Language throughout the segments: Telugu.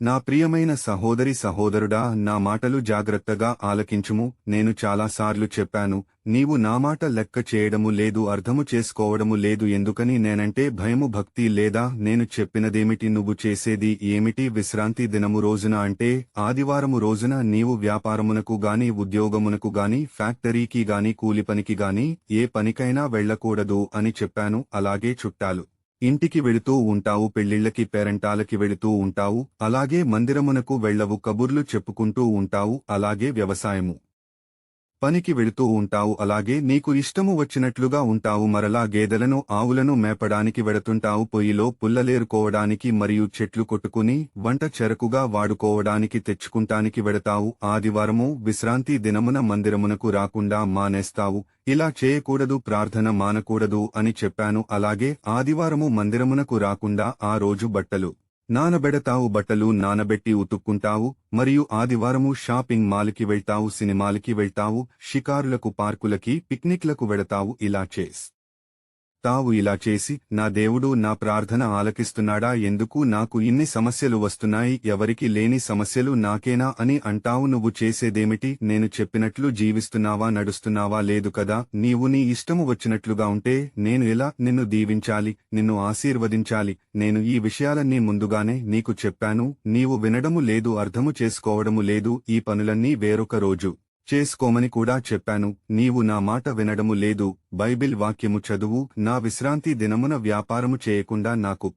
నా ప్రియమైన సహోదరి సహోదరుడా, నా మాటలు జాగ్రత్తగా ఆలకించుము. నేను చాలాసార్లు చెప్పాను, నీవు నా మాట లెక్క చేయడము లేదు, అర్థము చేసుకోవడము లేదు. ఎందుకని? నేనంటే భయము, భక్తి లేదా? నేను చెప్పినదేమిటి? నువ్వు చేసేది ఏమిటి? విశ్రాంతి దినము రోజున అంటే ఆదివారము రోజున నీవు వ్యాపారమునకు గాని, ఉద్యోగమునకు గాని, ఫ్యాక్టరీకి గాని, కూలిపనికి గాని ఏ పనికైనా వెళ్లకూడదు అని చెప్పాను. అలాగే చుట్టాలు ఇంటికి వెళుతూ ఉంటావు, పెళ్లిళ్లకి పేరంటాలకి వెళుతూ ఉంటావు, అలాగే మందిరమునకు వెళ్లవు, కబుర్లు చెప్పుకుంటూ ఉంటావు, అలాగే వ్యవసాయము పనికి వెళుతూ ఉంటావు, అలాగే నీకు ఇష్టము వచ్చినట్లుగా ఉంటావు. మరలా గేదెలను ఆవులను మేపడానికి వెడుతుంటావు, పొయ్యిలో పుల్లలేరుకోవడానికి మరియు చెట్లు కొట్టుకుని వంట చెరకుగా వాడుకోవడానికి తెచ్చుకుంటానికి వెడతావు. ఆదివారము విశ్రాంతి దినమున మందిరమునకు రాకుండా మానేస్తావు. ఇలా చేయకూడదు, ప్రార్థన మానకూడదు అని చెప్పాను. అలాగే ఆదివారము మందిరమునకు రాకుండా ఆ రోజు బట్టలు నానబెడతావు, బట్టలు నానబెట్టి ఉతుక్కుంటావు. మరియు ఆదివారము షాపింగ్ మాల్కి వెళ్తావు, సినిమాలకి వెళ్తావు, షికారులకు, పార్కులకి, పిక్నిక్లకు వెడతావు. ఇలా చేసి నా దేవుడు నా ప్రార్థన ఆలకిస్తున్నాడా? ఎందుకు నాకు ఇన్ని సమస్యలు వస్తున్నాయి? ఎవరికి లేని సమస్యలు నాకేనా అని అంటావు. నువ్వు చేసేదేమిటి? నేను చెప్పినట్లు జీవిస్తున్నావా, నడుస్తున్నావా? లేదు కదా. నీవు నీ ఇష్టము వచ్చినట్లుగా ఉంటే నేను ఎలా నిన్ను దీవించాలి, నిన్ను ఆశీర్వదించాలి? నేను ఈ విషయాలన్నీ ముందుగానే నీకు చెప్పాను. నీవు వినడము లేదు, అర్థము చేసుకోవడము లేదు. ఈ పనులన్నీ వేరొక రోజు చేసుకోమని కూడా చెప్పాను. నీవు నా మాట వినడము లేదు. బైబిల్ వాక్యము చదువు. నా విశ్రాంతి దినమున వ్యాపారము చేయకుండా నాకు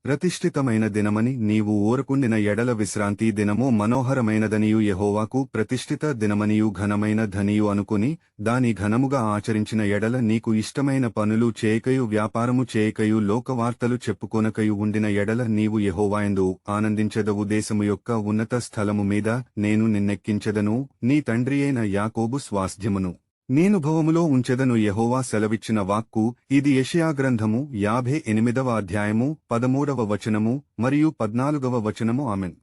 ప్రతిష్ఠితమైన దినమని నీవు ఊరకుండిన ఎడల, విశ్రాంతి దినము మనోహరమైనదనియు యెహోవాకు ప్రతిష్ఠిత దినమనియు ఘనమైన ధనియు అనుకుని దాని ఘనముగా ఆచరించిన ఎడల, నీకు ఇష్టమైన పనులు చేయకయు వ్యాపారము చేయకయు లోకవార్తలు చెప్పుకొనకయు ఉండిన ఎడల, నీవు యెహోవాయందు ఆనందించెదవు. దేశము యొక్క ఉన్నత స్థలము మీద నేను నిన్నెక్కించెదను, నీ తండ్రియైన యాకోబు స్వాస్థ్యమును నేను భవములో ఉంచెదను. యెహోవా సెలవిచ్చిన వాక్కు ఇది. యెషయా గ్రంథము 58వ అధ్యాయము 13వ వచనము మరియు 14వ వచనము. ఆమెన్.